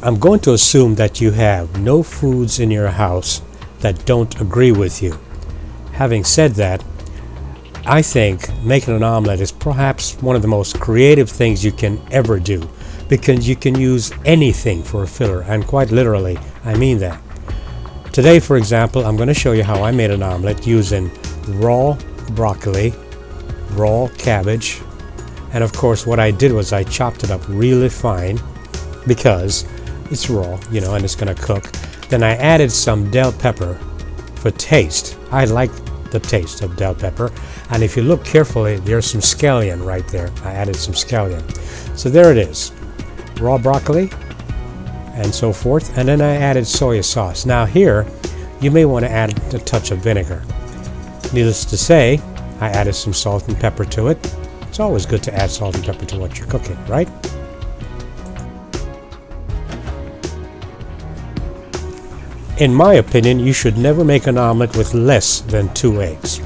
I'm going to assume that you have no foods in your house that don't agree with you. Having said that, I think making an omelet is perhaps one of the most creative things you can ever do, because you can use anything for a filler, and quite literally, I mean that. Today, for example, I'm going to show you how I made an omelet using raw broccoli, raw cabbage, and of course what I did was I chopped it up really fine because it's raw, you know, and it's going to cook. Then I added some bell pepper for taste. I like the taste of bell pepper, and if you look carefully, there's some scallion right there. I added some scallion. So there it is, raw broccoli and so forth, and then I added soy sauce. Now here you may want to add a touch of vinegar. Needless to say, I added some salt and pepper to it. It's always good to add salt and pepper to what you're cooking, right? In my opinion, you should never make an omelet with less than 2 eggs.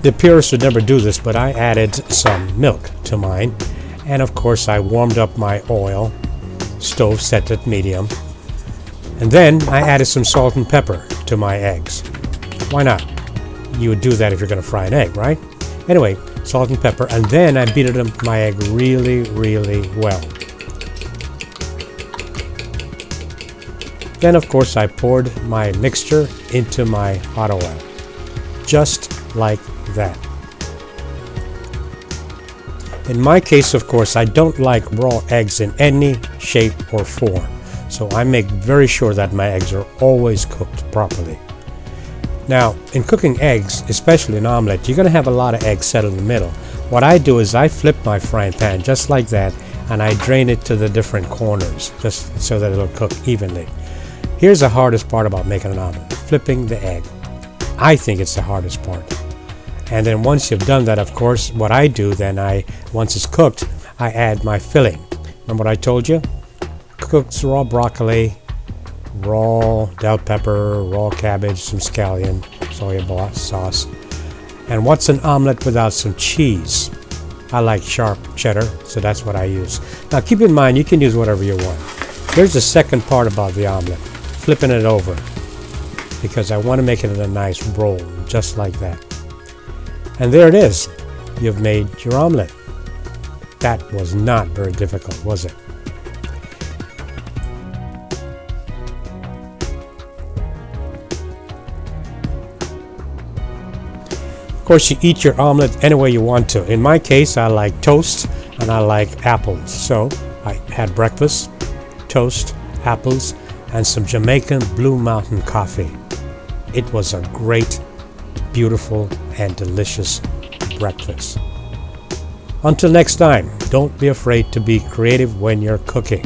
The purists would never do this, but I added some milk to mine, and of course I warmed up my oil, stove set at medium, and then I added some salt and pepper to my eggs. Why not? You would do that if you're going to fry an egg, right? Anyway, salt and pepper, and then I beat my egg really, really well. Then of course I poured my mixture into my hot oil, just like that. In my case, of course, I don't like raw eggs in any shape or form, so I make very sure that my eggs are always cooked properly. Now, in cooking eggs, especially an omelet, you're going to have a lot of eggs set in the middle. What I do is I flip my frying pan just like that, and I drain it to the different corners, just so that it'll cook evenly. Here's the hardest part about making an omelet: flipping the egg. I think it's the hardest part. And then once you've done that, of course, what I do then, once it's cooked, I add my filling. Remember what I told you? Cooked raw broccoli, raw bell pepper, raw cabbage, some scallion, soy sauce. And what's an omelet without some cheese? I like sharp cheddar, so that's what I use. Now keep in mind, you can use whatever you want. Here's the second part about the omelet: flipping it over, because I want to make it in a nice roll, just like that. And there it is. You've made your omelet. That was not very difficult, was it? Of course, you eat your omelet any way you want to. In my case, I like toast and I like apples. So I had breakfast, toast, apples, and some Jamaican Blue Mountain coffee. It was a great, beautiful, and delicious breakfast. Until next time, don't be afraid to be creative when you're cooking.